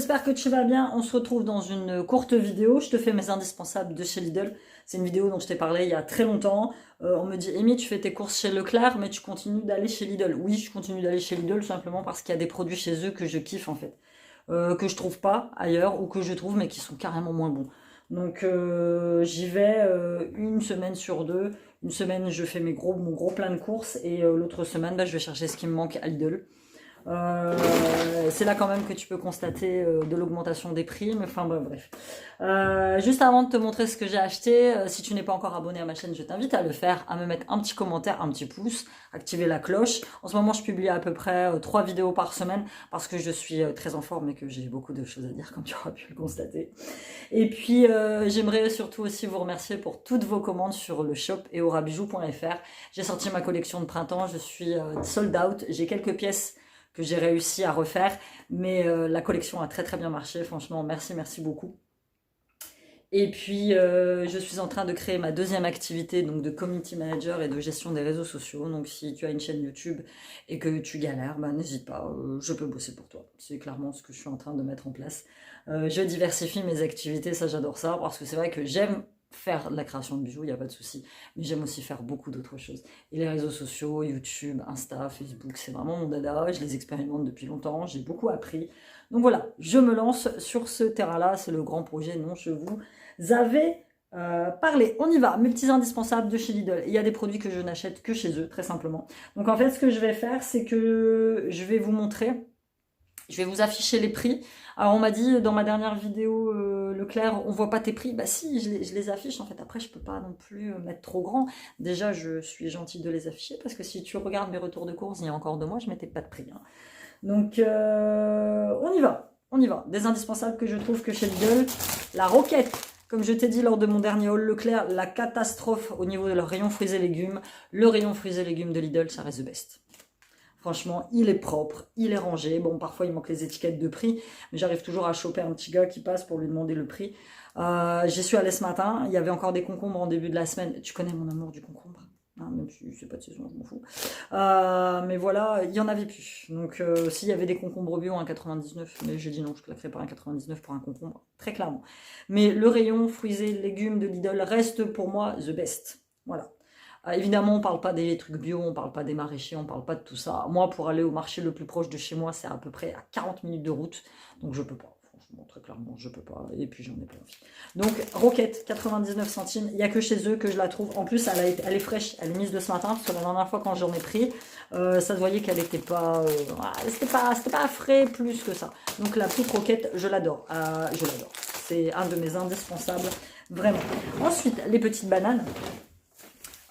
j'espère que tu vas bien. On se retrouve dans une courte vidéo. Je te fais mes indispensables de chez Lidl. C'est une vidéo dont je t'ai parlé il y a très longtemps. On me dit, Amy, tu fais tes courses chez Leclerc, mais tu continues d'aller chez Lidl. Oui, je continue d'aller chez Lidl simplement parce qu'il y a des produits chez eux que je kiffe en fait. Que je trouve pas ailleurs ou que je trouve mais qui sont carrément moins bons. Donc j'y vais une semaine sur deux. Une semaine, je fais mon gros plein de courses et l'autre semaine, je vais chercher ce qui me manque à Lidl. C'est là quand même que tu peux constater de l'augmentation des prix, mais enfin bref. Juste avant de te montrer ce que j'ai acheté, si tu n'es pas encore abonné à ma chaîne, je t'invite à le faire, à me mettre un petit commentaire, un petit pouce, activer la cloche. En ce moment, je publie à peu près 3 vidéos par semaine parce que je suis très en forme et que j'ai beaucoup de choses à dire, comme tu auras pu le constater. Et puis, j'aimerais surtout aussi vous remercier pour toutes vos commandes sur le shop eorabijou.fr. J'ai sorti ma collection de printemps, je suis sold out, j'ai quelques pièces que j'ai réussi à refaire, mais la collection a très très bien marché, franchement merci beaucoup. Et puis je suis en train de créer ma deuxième activité, donc de community manager et de gestion des réseaux sociaux. Donc si tu as une chaîne YouTube et que tu galères, n'hésite pas, je peux bosser pour toi. C'est clairement ce que je suis en train de mettre en place. Je diversifie mes activités, ça j'adore ça, parce que c'est vrai que j'aime faire de la création de bijoux, il n'y a pas de souci, mais j'aime aussi faire beaucoup d'autres choses. Et les réseaux sociaux, YouTube, Insta, Facebook, c'est vraiment mon dada, je les expérimente depuis longtemps, j'ai beaucoup appris. Donc voilà, je me lance sur ce terrain-là, c'est le grand projet dont je vous avais parlé. On y va, mes petits indispensables de chez Lidl. Il y a des produits que je n'achète que chez eux, très simplement. Donc en fait, ce que je vais faire, c'est que je vais vous montrer, je vais vous afficher les prix. Alors on m'a dit dans ma dernière vidéo Leclerc, on voit pas tes prix. Bah si, je les affiche en fait. Après je peux pas non plus mettre trop grand. Déjà je suis gentille de les afficher parce que si tu regardes mes retours de course il y a encore 2 mois, je mettais pas de prix. Hein. Donc on y va, on y va. Des indispensables que je trouve que chez Lidl, la roquette. Comme je t'ai dit lors de mon dernier haul Leclerc, la catastrophe au niveau de leur rayon fruits et légumes. Le rayon fruits et légumes de Lidl, ça reste the best. Franchement, il est propre, il est rangé. Bon, parfois, il manque les étiquettes de prix, mais j'arrive toujours à choper un petit gars qui passe pour lui demander le prix. J'y suis allée ce matin, il y avait encore des concombres en début de la semaine. Tu connais mon amour du concombre, hein, même si c'est pas de saison, je m'en fous. Mais voilà, il y en avait plus. Donc, s'il y avait des concombres bio à 1,99, mais j'ai dit non, je claquerai pas 1,99 pour un concombre, très clairement. Mais le rayon fruits et légumes de Lidl reste pour moi the best. Voilà. Évidemment, on parle pas des trucs bio, on parle pas des maraîchers, on parle pas de tout ça. Moi, pour aller au marché le plus proche de chez moi, c'est à peu près à 40 minutes de route. Donc, je peux pas. Franchement, très clairement, je peux pas. Et puis, j'en ai pas envie. Donc, roquette, 99 centimes. Il n'y a que chez eux que je la trouve. En plus, elle est fraîche. Elle est mise de ce matin. Parce que la dernière fois, quand j'en ai pris, ça se voyait qu'elle n'était pas... c'était pas frais plus que ça. Donc, la petite roquette, je l'adore. Je l'adore. C'est un de mes indispensables. Vraiment. Ensuite, les petites bananes.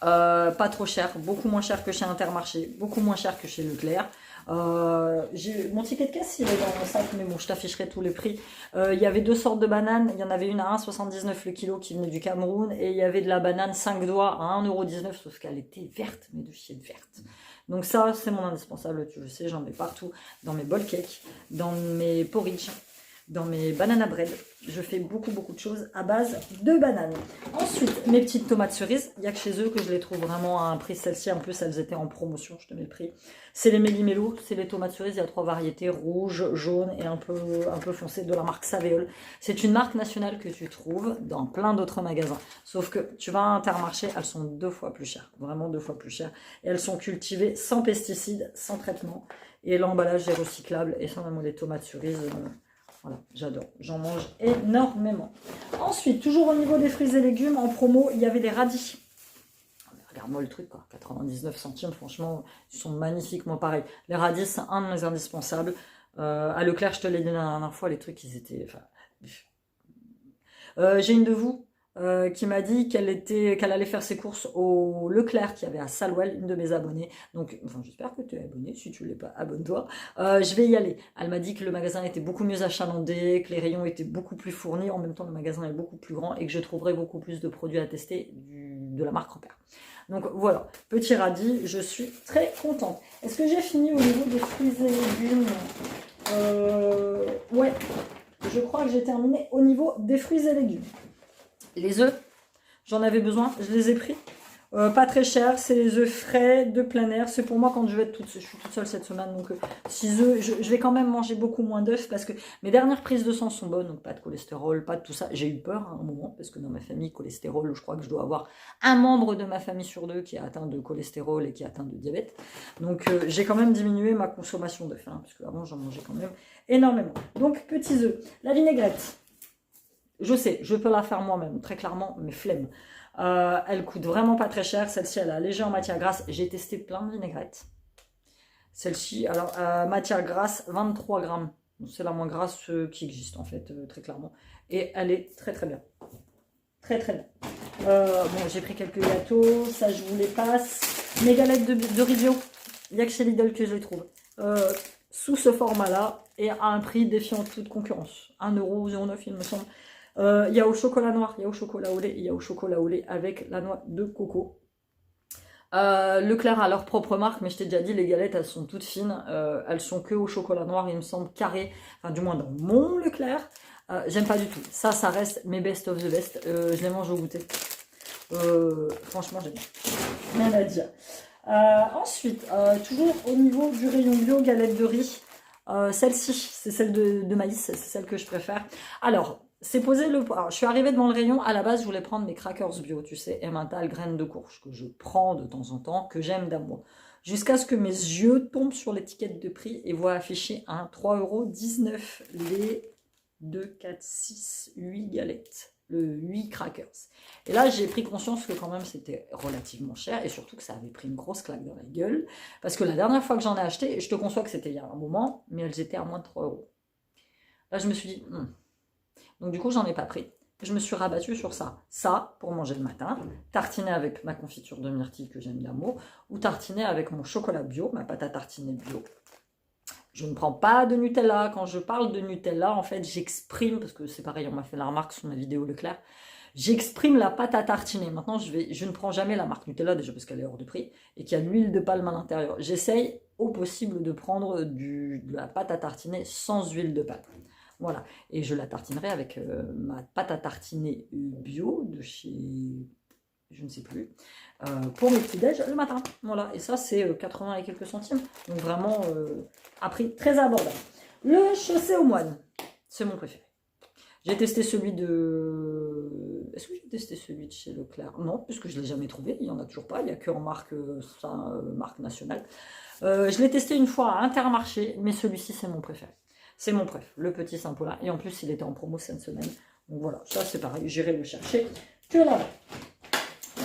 Pas trop cher, beaucoup moins cher que chez Intermarché, beaucoup moins cher que chez Leclerc. Mon ticket de caisse il est dans mon sac, mais bon je t'afficherai tous les prix. Il y avait 2 sortes de bananes, il y en avait une à 1,79 le kilo qui venait du Cameroun et il y avait de la banane 5 doigts à 1,19 € sauf qu'elle était verte, mais de chienne verte. Donc ça c'est mon indispensable, tu le sais, j'en mets partout, dans mes bol cakes, dans mes porridge, dans mes banana bread. Je fais beaucoup de choses à base de bananes. Ensuite, mes petites tomates cerises. Il n'y a que chez eux que je les trouve vraiment à un prix. Celles-ci, en plus, elles étaient en promotion. Je te mets le prix. C'est les Méli-Mélo. C'est les tomates cerises. Il y a 3 variétés. Rouge, jaune et un peu foncé de la marque Savéole. C'est une marque nationale que tu trouves dans plein d'autres magasins. Sauf que tu vas à Intermarché, elles sont 2 fois plus chères. Vraiment 2 fois plus chères. Et elles sont cultivées sans pesticides, sans traitement. Et l'emballage est recyclable. Et sans même les tomates cerises... Voilà, j'adore, j'en mange énormément. Ensuite, toujours au niveau des fruits et légumes, en promo, il y avait des radis. Regarde-moi le truc, quoi. 99 centimes, franchement, ils sont magnifiques, moi pareil. Les radis, c'est un de mes indispensables. À Leclerc, je te l'ai dit la dernière fois, les trucs, ils étaient... J'ai une de vous qui m'a dit qu'elle allait faire ses courses au Leclerc qui avait à Salouel, une de mes abonnées. Donc, enfin, j'espère que tu es abonné. Si tu ne l'es pas, abonne-toi. Je vais y aller. Elle m'a dit que le magasin était beaucoup mieux achalandé, que les rayons étaient beaucoup plus fournis. En même temps, le magasin est beaucoup plus grand et que je trouverai beaucoup plus de produits à tester de la marque Repère. Donc voilà, petit radis, je suis très contente. Est-ce que j'ai fini au niveau des fruits et légumes? Ouais, je crois que j'ai terminé au niveau des fruits et légumes. Les œufs, j'en avais besoin, je les ai pris. Pas très cher, c'est les œufs frais de plein air. C'est pour moi quand je vais être je suis toute seule cette semaine, donc 6 œufs. Je vais quand même manger beaucoup moins d'œufs parce que mes dernières prises de sang sont bonnes, donc pas de cholestérol, pas de tout ça. J'ai eu peur à un moment parce que dans ma famille, cholestérol, je crois que je dois avoir un membre de ma famille sur deux qui est atteint de cholestérol et qui est atteint de diabète. Donc j'ai quand même diminué ma consommation d'œufs, hein, parce qu'avant j'en mangeais quand même énormément. Donc petits œufs, la vinaigrette. Je sais, je peux la faire moi-même, très clairement, mais flemme. Elle coûte vraiment pas très cher. Celle-ci, elle a léger en matière grasse. J'ai testé plein de vinaigrettes. Celle-ci, alors, matière grasse, 23 grammes. C'est la moins grasse qui existe, en fait, très clairement. Et elle est très très bien. Très très bien. Bon, j'ai pris quelques gâteaux. Ça, je vous les passe. Mes galettes de riz bio. Il n'y a que chez Lidl que je les trouve. Sous ce format-là et à un prix défiant toute concurrence. 1,09 €, il me semble. Il y a au chocolat noir, il y a au chocolat au lait, il y a au chocolat au lait avec la noix de coco. Leclerc a leur propre marque, mais je t'ai déjà dit, les galettes, elles sont toutes fines. Elles sont que au chocolat noir, il me semble, carré. Enfin, du moins dans mon Leclerc. J'aime pas du tout. Ça reste mes best of the best. Je les mange au goûter. Franchement, j'aime bien. Rien à dire. Ensuite, toujours au niveau du rayon bio, galette de riz. Celle-ci, c'est celle de maïs, c'est celle que je préfère. Alors, c'est posé alors, je suis arrivée devant le rayon, à la base je voulais prendre mes crackers bio, tu sais, Emmental graines de courge, que je prends de temps en temps, que j'aime d'amour. Jusqu'à ce que mes yeux tombent sur l'étiquette de prix et voient afficher un 3,19 € les 2, 4, 6, 8 galettes, le 8 crackers. Et là j'ai pris conscience que quand même c'était relativement cher et surtout que ça avait pris une grosse claque dans la gueule, parce que la dernière fois que j'en ai acheté, et je te conçois que c'était il y a un moment, mais elles étaient à moins de 3 €. Là je me suis dit, donc du coup, j'en ai pas pris. Je me suis rabattue sur ça. Ça, pour manger le matin, tartiner avec ma confiture de myrtille que j'aime d'amour, ou tartiner avec mon chocolat bio, ma pâte à tartiner bio. Je ne prends pas de Nutella. Quand je parle de Nutella, en fait, j'exprime, parce que c'est pareil, on m'a fait la remarque sur ma vidéo Leclerc, j'exprime la pâte à tartiner. Maintenant, je ne prends jamais la marque Nutella, déjà parce qu'elle est hors de prix, et qu'il y a de l'huile de palme à l'intérieur. J'essaye au possible de prendre de la pâte à tartiner sans huile de palme. Voilà, et je la tartinerai avec ma pâte à tartiner bio de chez, je ne sais plus, pour mes petits déj le matin. Voilà, et ça c'est 80 et quelques centimes, donc vraiment à prix très abordable. Le chaussé aux moines, c'est mon préféré. J'ai testé celui de... Est-ce que j'ai testé celui de chez Leclerc? Non, puisque je ne l'ai jamais trouvé, il n'y en a toujours pas, il n'y a que en marque, marque nationale. Je l'ai testé une fois à Intermarché, mais celui-ci c'est mon préféré. C'est mon préf, le petit Saint-Paulin. Et en plus, il était en promo cette semaine. Donc voilà, ça c'est pareil, j'irai le chercher que là-bas.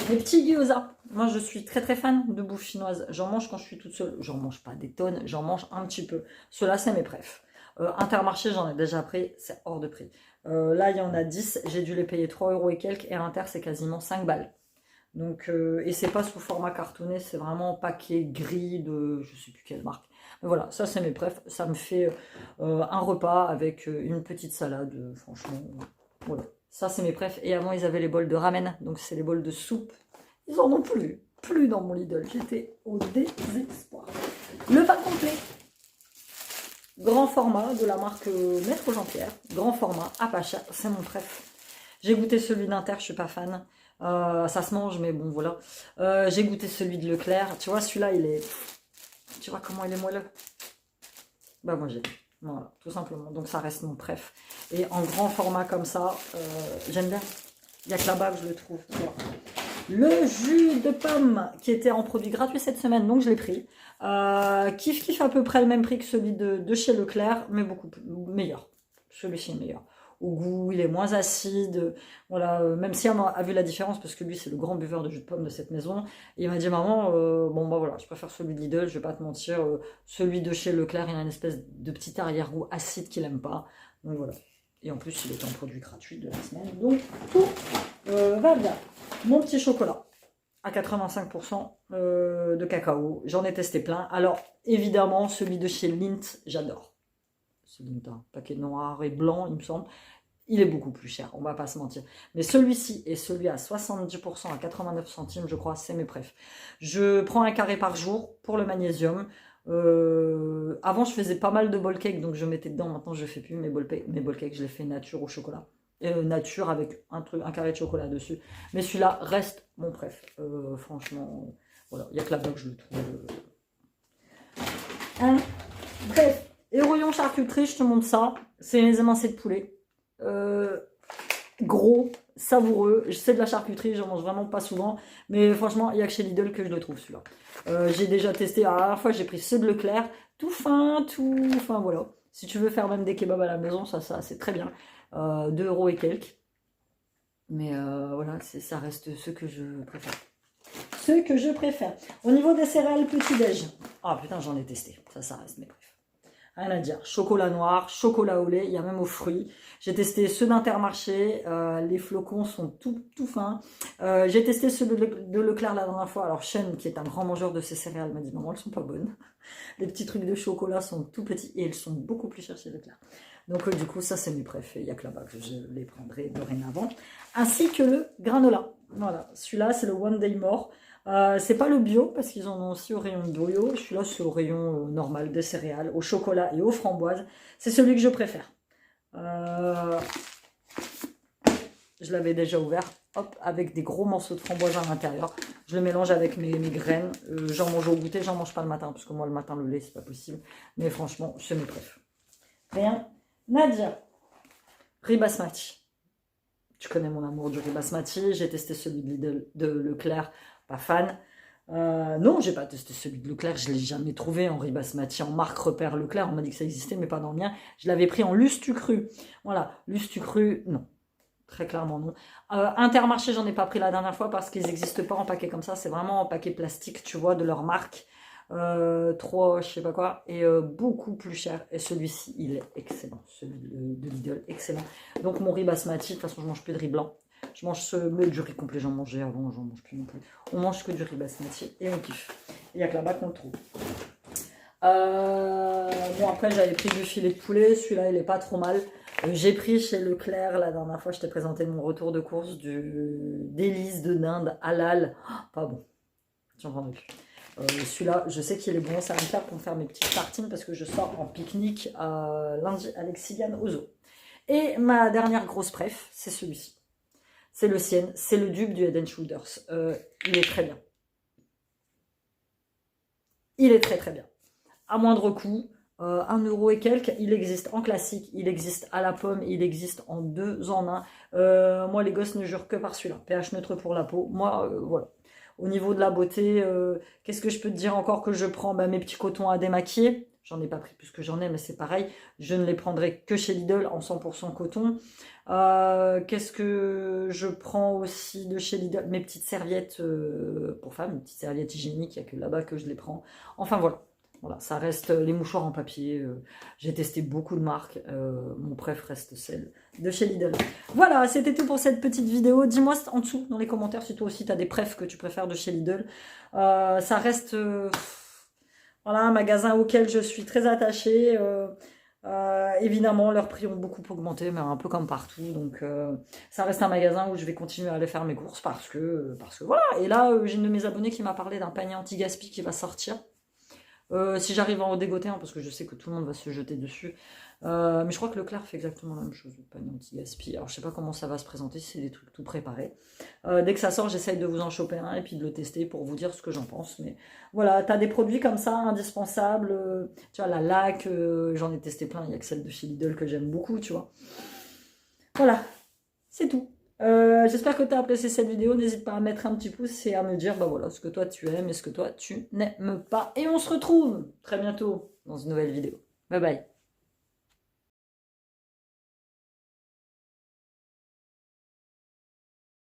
Les petits gyoza. Moi, je suis très très fan de bouffe chinoise. J'en mange quand je suis toute seule. J'en mange pas des tonnes, j'en mange un petit peu. Ceux-là, c'est mes préfs. Intermarché, j'en ai déjà pris, c'est hors de prix. Là, il y en a 10, j'ai dû les payer 3 € et quelques. Et Inter, c'est quasiment 5 balles. Donc, et c'est pas sous format cartonné, c'est vraiment paquet gris de je sais plus quelle marque. Mais voilà, ça c'est mes préfs, ça me fait un repas avec une petite salade, franchement, voilà. Ça c'est mes préfs, et avant ils avaient les bols de ramen, donc c'est les bols de soupe. Ils en ont plus dans mon Lidl, j'étais au désespoir. Le pain complet, grand format de la marque Maître Jean-Pierre, grand format, à pas cher, c'est mon préf. J'ai goûté celui d'Inter, je suis pas fan. Ça se mange, mais bon, voilà. J'ai goûté celui de Leclerc. Tu vois, celui-là, il est... Tu vois comment il est moelleux? Bah, moi, j'ai... Voilà, tout simplement. Donc, ça reste mon préf. Et en grand format comme ça, j'aime bien. Il n'y a que là-bas que je le trouve. Voilà. Le jus de pomme qui était en produit gratuit cette semaine, donc je l'ai pris. Kiff à peu près le même prix que celui de chez Leclerc, mais beaucoup meilleur. Celui-ci est meilleur. Au goût, il est moins acide, voilà, même si elle a vu la différence, parce que lui c'est le grand buveur de jus de pomme de cette maison, et il m'a dit maman, bon bah voilà, je préfère celui de Lidl, je vais pas te mentir, celui de chez Leclerc, il a une espèce de petit arrière-goût acide qu'il aime pas, donc voilà, et en plus il est en produit gratuit de la semaine, donc tout va bien. Mon petit chocolat, à 85% de cacao, j'en ai testé plein, alors évidemment celui de chez Lindt, j'adore. C'est un paquet noir et blanc, il me semble. Il est beaucoup plus cher, on va pas se mentir. Mais celui-ci et celui à 70% à 89 centimes, je crois, c'est mes préfs. Je prends un carré par jour pour le magnésium. Avant, je faisais pas mal de bol cake, donc je mettais dedans. Maintenant, je fais plus mes bol cake, je les fais nature au chocolat. nature avec un carré de chocolat dessus. Mais celui-là reste mon préf. Franchement, voilà, il n'y a que là-bas que je le trouve. Hein. Bref, et au rayon charcuterie, je te montre ça. C'est mes émincés de poulet. Gros, savoureux. C'est de la charcuterie, j'en mange vraiment pas souvent. Mais franchement, il n'y a que chez Lidl que je le trouve celui-là. J'ai déjà testé, la dernière fois j'ai pris ceux de Leclerc. Tout fin, tout... Enfin voilà. Si tu veux faire même des kebabs à la maison, ça c'est très bien. 2 € et quelques. Mais voilà, ça reste ce que je préfère. Ce que je préfère. Au niveau des céréales petit-déj. Ah putain, j'en ai testé. Ça reste mes préfs. Rien à dire. Chocolat noir, chocolat au lait, il y a même aux fruits. J'ai testé ceux d'Intermarché. Les flocons sont tout fins. J'ai testé ceux de Leclerc la dernière fois. Alors, Sean, qui est un grand mangeur de ces céréales, m'a dit maman, elles sont pas bonnes. Les petits trucs de chocolat sont tout petits et ils sont beaucoup plus chers chez Leclerc. Donc, du coup, ça, c'est mes préfs. Il n'y a que là-bas que je les prendrai dorénavant. Ainsi que le granola. Voilà. Celui-là, c'est le One Day More. C'est pas le bio parce qu'ils en ont aussi au rayon de bio. Celui-là, c'est au rayon normal des céréales, au chocolat et aux framboises. C'est celui que je préfère. Je l'avais déjà ouvert, hop, avec des gros morceaux de framboise à l'intérieur. Je le mélange avec mes graines. J'en mange au goûter, j'en mange pas le matin parce que moi le matin le lait c'est pas possible. Mais franchement, c'est mes préfs. Rien à dire. Riz basmati. Tu connais mon amour du riz basmati. J'ai testé celui de Leclerc. Pas fan. Non, j'ai pas testé celui de Leclerc, je l'ai jamais trouvé en riz basmati, en marque repère Leclerc, on m'a dit que ça existait, mais pas dans le mien. Je l'avais pris en lustu cru. Voilà, lustu cru, non. Très clairement non. Intermarché, j'en ai pas pris la dernière fois parce qu'ils n'existent pas en paquet comme ça, c'est vraiment en paquet plastique, tu vois, de leur marque. 3, je sais pas quoi, et beaucoup plus cher. Et celui-ci, il est excellent. Celui de Lidl, excellent. Donc mon riz basmati, de toute façon, je mange plus de riz blanc. Je mange mais du riz complet, j'en mangeais avant, j'en mange plus non plus. On mange que du riz basmati et on kiffe. Il n'y a que là-bas qu'on le trouve. Bon, après, j'avais pris du filet de poulet. Celui-là, il est pas trop mal. J'ai pris chez Leclerc, la dernière fois, je t'ai présenté mon retour de course d'hélice de dinde halal. Oh, pas bon. J'en prends plus. Celui-là, je sais qu'il est bon. Ça va me faire pour me faire mes petites tartines parce que je sors en pique-nique lundi avec Sylviane au zoo. Et ma dernière grosse préf, c'est celui-ci. C'est le sien, c'est le dupe du Head & Shoulders. Il est très bien. Il est très bien. À moindre coût, 1 € et quelques. Il existe en classique, il existe à la pomme, il existe en 2 en 1. Moi, les gosses ne jurent que par celui-là. pH neutre pour la peau. Moi, voilà. Au niveau de la beauté, qu'est-ce que je peux te dire encore que je prends mes petits cotons à démaquiller. J'en ai pas pris plus que j'en ai, mais c'est pareil. Je ne les prendrai que chez Lidl en 100% coton. Qu'est-ce que je prends aussi de chez Lidl? Mes petites serviettes pour femmes, mes petites serviettes hygiéniques, il n'y a que là-bas que je les prends. Enfin voilà. Voilà, ça reste les mouchoirs en papier. J'ai testé beaucoup de marques. Mon préf reste celle de chez Lidl. Voilà, c'était tout pour cette petite vidéo. Dis-moi en dessous dans les commentaires si toi aussi tu as des préfs que tu préfères de chez Lidl. Ça reste voilà, un magasin auquel je suis très attachée. Évidemment, leurs prix ont beaucoup augmenté, mais un peu comme partout. Donc, ça reste un magasin où je vais continuer à aller faire mes courses parce que voilà. Et là, j'ai une de mes abonnées qui m'a parlé d'un panier anti-gaspi qui va sortir. Si j'arrive à en dégoter, parce que je sais que tout le monde va se jeter dessus. Mais je crois que Leclerc fait exactement la même chose, le panier anti-gaspi. Alors je sais pas comment ça va se présenter, si c'est des trucs tout préparés. Dès que ça sort, j'essaye de vous en choper un et puis de le tester pour vous dire ce que j'en pense. Mais voilà, tu as des produits comme ça, indispensables. Tu vois, la laque, j'en ai testé plein, il y a que celle de chez Lidl que j'aime beaucoup, tu vois. Voilà, c'est tout. J'espère que tu as apprécié cette vidéo. N'hésite pas à mettre un petit pouce et à me dire voilà, ce que toi tu aimes et ce que toi tu n'aimes pas. Et on se retrouve très bientôt dans une nouvelle vidéo. Bye bye.